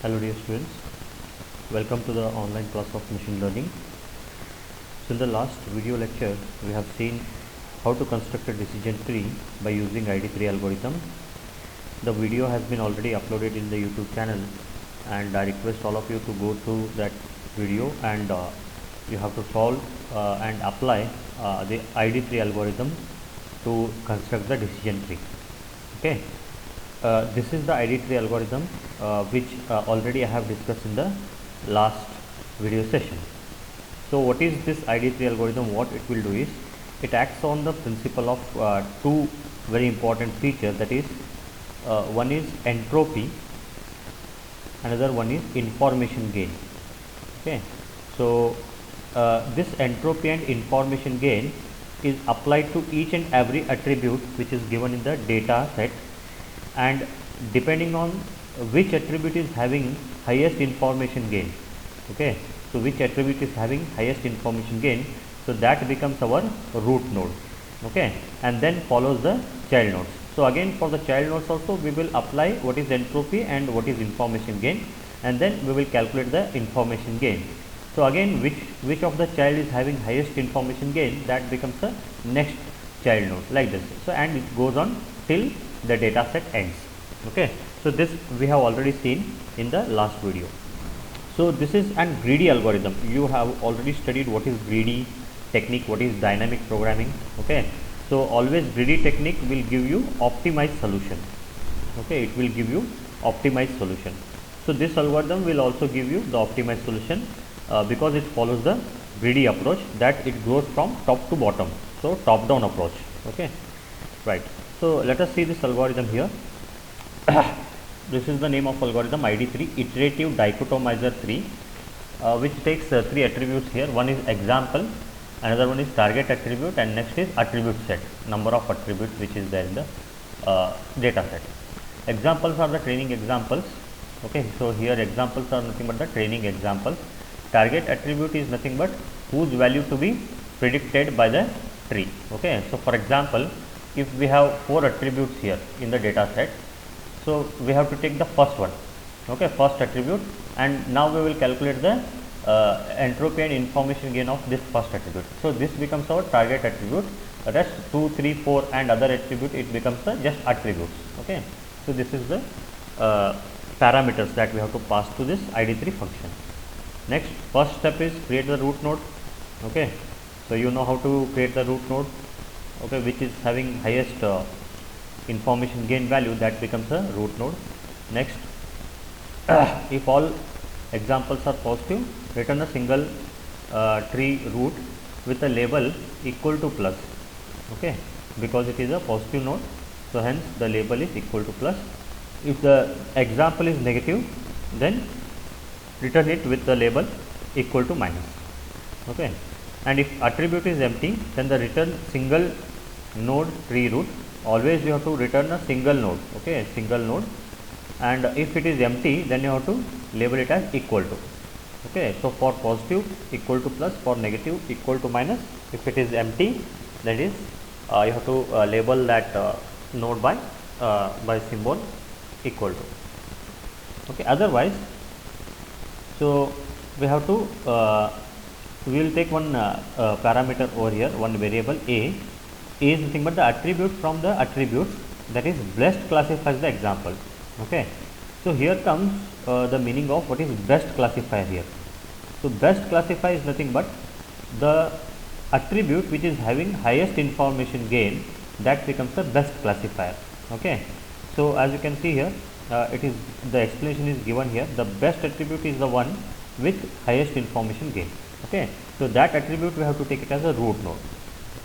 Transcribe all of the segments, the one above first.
Hello dear students, welcome to the online class of machine learning. So in the last video lecture we have seen how to construct a decision tree by using ID3 algorithm. The video has been already uploaded in the YouTube channel and I request all of you to go through that video and you have to solve and apply the ID3 algorithm to construct the decision tree. Okay. This is the ID3 algorithm which already I have discussed in the last video session. So what is this ID3 algorithm? What it will do is it acts on the principle of two very important features, that is one is entropy, another one is information gain. Okay, so this entropy and information gain is applied to each and every attribute which is given in the data set, and depending on which attribute is having highest information gain, okay, so which attribute is having highest information gain, so that becomes our root node, okay, and then follows the child nodes. So again for the child nodes also we will apply what is entropy and what is information gain, and then we will calculate the information gain. So again which of the child is having highest information gain, that becomes the next child node, like this. So and it goes on till the data set ends. Okay, so this we have already seen in the last video. So this is an greedy algorithm. You have already studied what is greedy technique, what is dynamic programming. Okay, so always greedy technique will give you optimized solution. Okay, it will give you optimized solution. So this algorithm will also give you the optimized solution because it follows the greedy approach, that it goes from top to bottom, so top down approach. Okay, right. So let us see this algorithm here. This is the name of algorithm ID3, iterative dichotomizer 3, which takes three attributes here. One is example, another one is target attribute, and next is attribute set, number of attributes which is there in the data set. Examples are the training examples. Okay, so here examples are nothing but the training examples. Target attribute is nothing but whose value to be predicted by the tree. Okay, so for example, if we have 4 attributes here in the data set, so we have to take the first one, okay, first attribute, and now we will calculate the entropy and information gain of this first attribute. So this becomes our target attribute. Rest 2, 3, 4 and other attribute, it becomes the just attributes. Okay, so this is the parameters that we have to pass to this ID3 function. Next, first step is create the root node. Okay, so you know how to create the root node, okay, which is having highest information gain value, that becomes a root node. Next, if all examples are positive, return a single tree root with a label equal to plus, okay, because it is a positive node, so hence the label is equal to plus. If the example is negative, then return it with the label equal to minus. Okay, and if attribute is empty, then the return single node tree root. Always you have to return a single node, okay, single node, and if it is empty, then you have to label it as equal to. Okay, so for positive equal to plus, for negative equal to minus. If it is empty, that is you have to label that node by symbol equal to. Okay, otherwise, so we have to we will take one parameter over here, one variable a is nothing but the attribute from the attributes, that is best classifies the example. Okay, so here comes the meaning of what is best classifier here. So best classifier is nothing but the attribute which is having highest information gain, that becomes the best classifier. Okay, so as you can see here, it is the explanation is given here. The best attribute is the one with highest information gain. Okay, so that attribute we have to take it as a root node.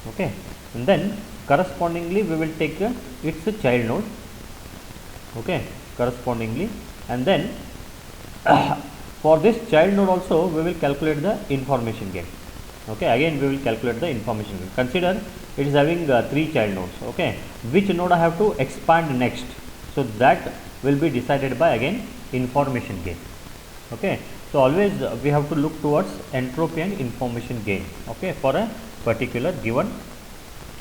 Okay, and then correspondingly we will take its child node. Okay, correspondingly, and then for this child node also we will calculate the information gain. Okay, again we will calculate the information gain. Consider it is having 3 child nodes. Okay, which node I have to expand next, so that will be decided by again information gain. Okay, so always we have to look towards entropy and information gain, okay, for a particular given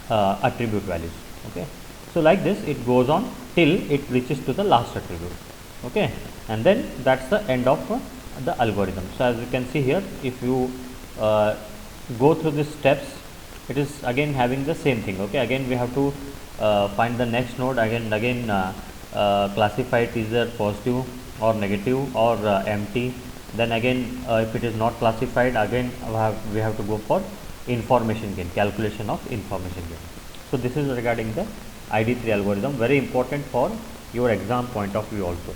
attribute values. Okay, so like this it goes on till it reaches to the last attribute. Okay, and then that's the end of the algorithm. So as you can see here, if you go through these steps, it is again having the same thing. Okay, again we have to find the next node, again classify it either positive or negative or empty. Then again if it is not classified, again we have to go for information gain, calculation of information gain. So this is regarding the ID3 algorithm, very important for your exam point of view also.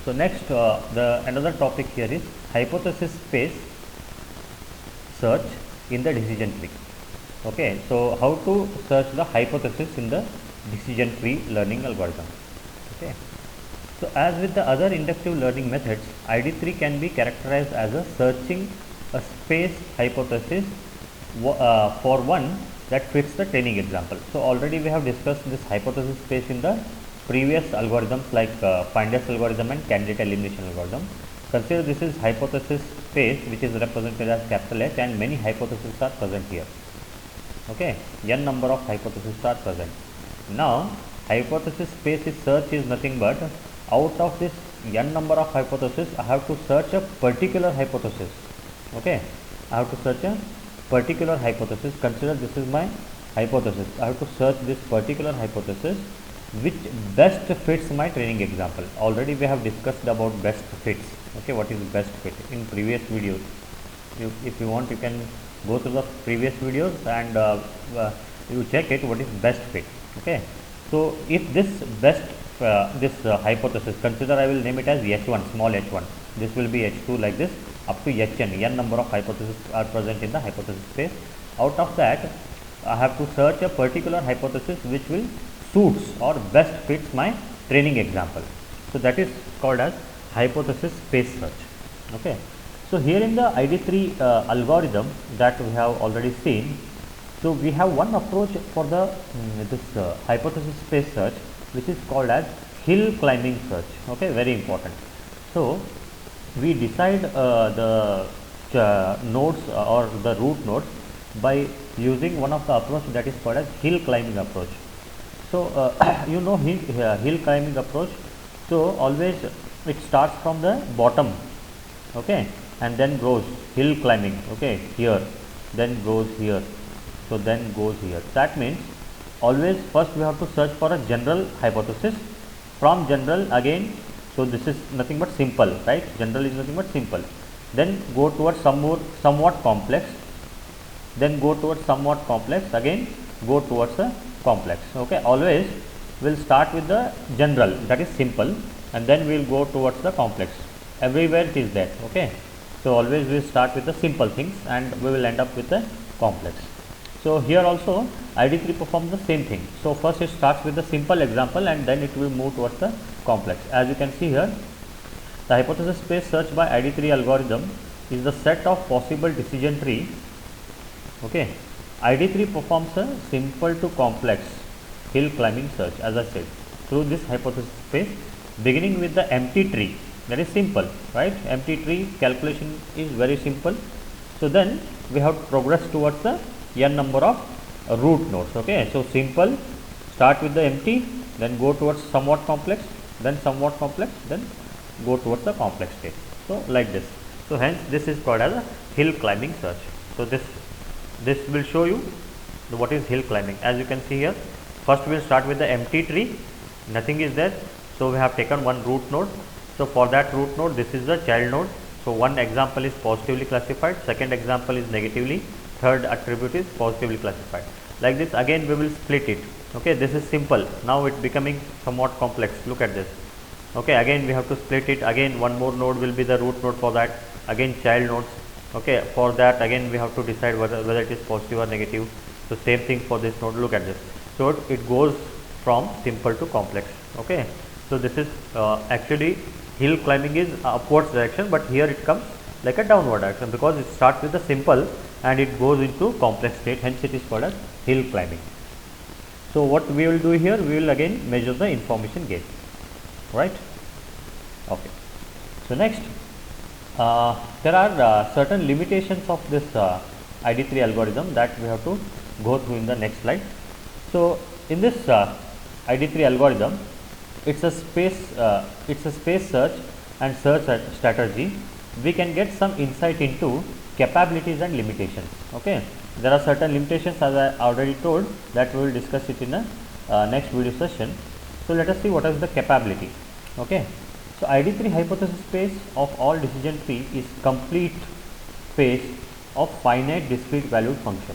So next the another topic here is hypothesis space search in the decision tree. Okay, so how to search the hypothesis in the decision tree learning algorithm. Okay, so as with the other inductive learning methods, ID3 can be characterized as a searching a space hypothesis for one that fits the training example. So already we have discussed this hypothesis space in the previous algorithms like Finder's algorithm and candidate elimination algorithm. Consider this is hypothesis space which is represented as capital H, and many hypotheses are present here. Okay, n number of hypotheses are present. Now hypothesis space is search is nothing but out of this n number of hypotheses, I have to search a particular hypothesis. Okay, I have to search a particular hypothesis. Consider this is my hypothesis. I have to search this particular hypothesis which best fits my training example. Already we have discussed about best fits. Okay, what is best fit in previous videos. If you want, you can go through the previous videos and you check it what is best fit. Okay, so if this best hypothesis, consider I will name it as H1, small h1, this will be h2, like this up to hn, n number of hypotheses are present in the hypothesis space. Out of that, I have to search a particular hypothesis which will suits or best fits my training example. So that is called as hypothesis space search. Okay, so here in the ID3 algorithm that we have already seen, so we have one approach for the this hypothesis space search, which is called as hill climbing search. Okay, very important. So we decide the nodes or the root nodes by using one of the approach that is called as hill climbing approach. So you know hill climbing approach. So always it starts from the bottom, okay, and then goes hill climbing, okay, here, then goes here, so then goes here. That means always first we have to search for a general hypothesis. From general again, so this is nothing but simple, right? General is nothing but simple. Then go towards somewhat complex, then go towards somewhat complex, again go towards the complex. Okay, always we'll start with the general, that is simple, and then we'll go towards the complex. Everywhere it is there. Okay, so always we start with the simple things and we will end up with the complex. So here also ID3 performs the same thing. So first it starts with the simple example and then it will move towards the complex. As you can see here, the hypothesis space search by ID3 algorithm is the set of possible decision tree. Okay, ID3 performs a simple to complex hill climbing search, as I said, through this hypothesis space, beginning with the empty tree. That is simple, right? Empty tree calculation is very simple. So then we have to progress towards the n number of root nodes. Okay, so simple, start with the empty, then go towards somewhat complex, then somewhat complex, then go towards the complex state. So like this. So hence this is called as a hill climbing search. So this will show you what is hill climbing. As you can see here, first we will start with the empty tree, nothing is there. So we have taken one root node. So for that root node, this is the child node. So one example is positively classified, second example is negatively, third attribute is positively classified. Like this, again we will split it. Okay, this is simple. Now it becoming somewhat complex. Look at this. Okay, again we have to split it. Again one more node will be the root node for that. Again child nodes. Okay, for that again we have to decide whether it is positive or negative. So same thing for this node. Look at this. So it goes from simple to complex. Okay, so this is actually hill climbing is upwards direction, but here it comes like a downward direction because it starts with the simple and it goes into complex state, hence it is called as hill climbing. So what we will do here, we will again measure the information gain, right? Okay, so next there are certain limitations of this ID3 algorithm that we have to go through in the next slide. So in this ID3 algorithm, it's a space search and search strategy. We can get some insight into capabilities and limitations. Okay, there are certain limitations, as I already told, that we will discuss it in the next video session. So let us see what is the capability. Okay, so ID3 hypothesis space of all decision tree is complete space of finite discrete valued function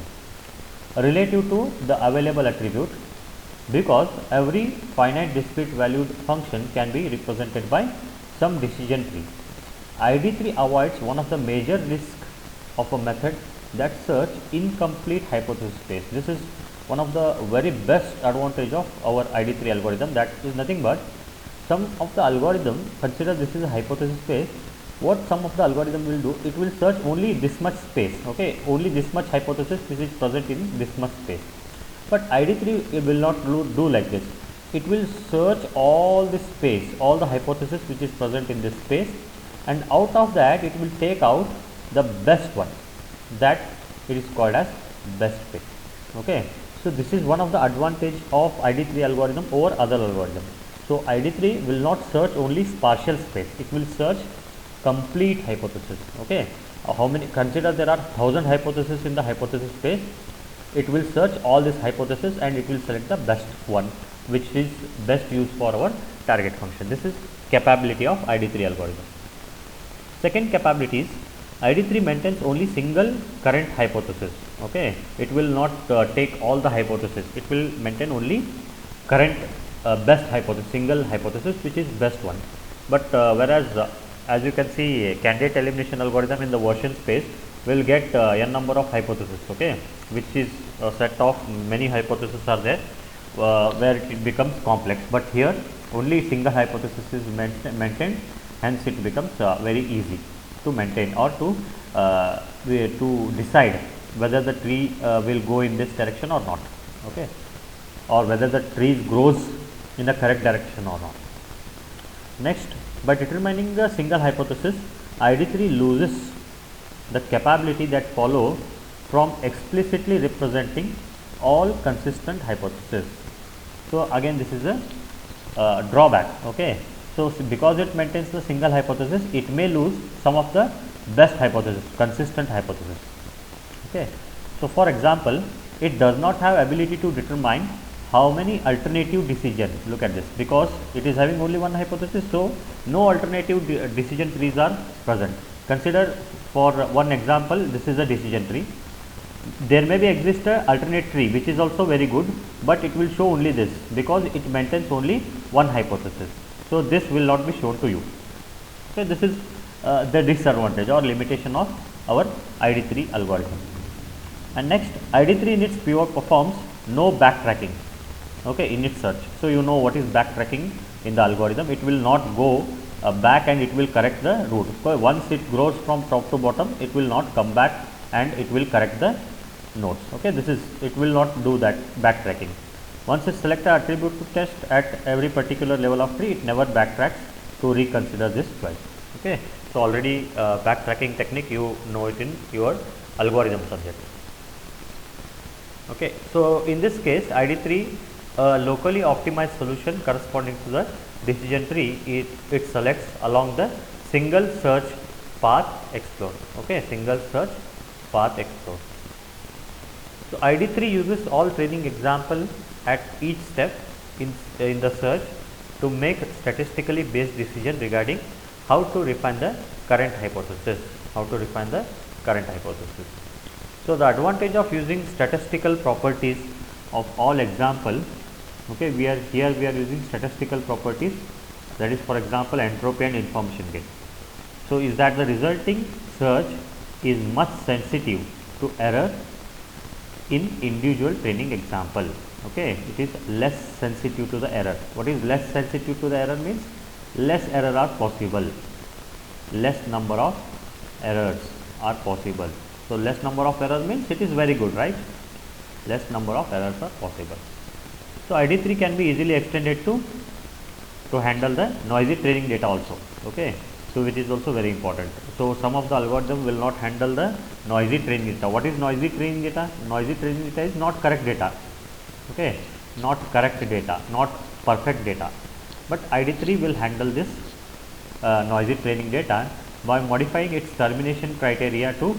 relative to the available attribute, because every finite discrete valued function can be represented by some decision tree. ID3 avoids one of the major risks of a method that search incomplete hypothesis space. This is one of the very best advantage of our ID3 algorithm. That is nothing but some of the algorithm, consider this is a hypothesis space. What some of the algorithm will do, it will search only this much space, okay, only this much hypothesis which is present in this much space. But ID3 it will not do like this. It will search all this space, all the hypothesis which is present in this space, and out of that it will take out the best one, that it is called as best fit. Okay, so this is one of the advantage of ID3 algorithm over other algorithm. So ID3 will not search only partial space, it will search complete hypothesis. Okay, how many, consider there are 1000 hypotheses in the hypothesis space. It will search all this hypothesis and it will select the best one which is best used for our target function. This is capability of ID3 algorithm. Second capability is ID3 maintains only single current hypothesis. Okay, it will not take all the hypothesis, it will maintain only current best hypothesis, single hypothesis which is best one. But whereas as you can see, candidate elimination algorithm in the version space will get n number of hypotheses, okay, which is a set of many hypotheses are there where it becomes complex. But here only single hypothesis is maintained, hence it becomes very easy to maintain or to decide whether the tree will go in this direction or not, okay, or whether the tree grows in the correct direction or not. Next, by determining the single hypothesis, ID3 loses the capability that follow from explicitly representing all consistent hypotheses. So again this is a drawback. Okay, so because it maintains the single hypothesis, it may lose some of the best hypothesis, consistent hypothesis. Okay, so for example, it does not have ability to determine how many alternative decisions, look at this, because it is having only one hypothesis, so no alternative decision trees are present. Consider for one example, this is a decision tree. There may be exist a alternate tree which is also very good, but it will show only this because it maintains only one hypothesis. So this will not be shown to you. So this is the disadvantage or limitation of our ID3 algorithm. And next, ID3 in its pivot performs no backtracking, okay, in its search. So you know what is backtracking in the algorithm. It will not go back and it will correct the root. So once it grows from top to bottom, it will not come back and it will correct the nodes. Okay, this is, it will not do that backtracking. Once it select the attribute to test at every particular level of tree, it never backtracks to reconsider this twice. Okay, so already backtracking technique, you know it in your algorithm subject. Okay, so in this case, ID3 locally optimized solution corresponding to the decision tree, it selects along the single search path explored. Okay, single search path explored. So ID3 uses all training example at each step in the search to make statistically based decision regarding how to refine the current hypothesis. So the advantage of using statistical properties of all example, okay, we are using statistical properties, that is for example entropy and information gain. So is that the resulting search is much sensitive to error in individual training example. Okay, it is less sensitive to the error. What is less sensitive to the error means? Less error are possible, less number of errors are possible. So less number of errors means it is very good, right? Less number of errors are possible. So ID3 can be easily extended to handle the noisy training data also. Okay, so which is also very important. So some of the algorithm will not handle the noisy training data. What is noisy training data? Noisy training data is not correct data. Okay, not correct data, not perfect data. but ID3 will handle this noisy training data by modifying its termination criteria to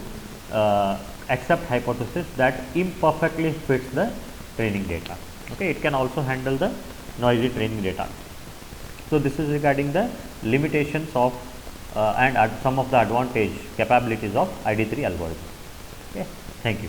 accept hypothesis that imperfectly fits the training data. Okay, it can also handle the noisy training data. So this is regarding the limitations of and some of the advantage capabilities of ID3 algorithm. Okay, thank you.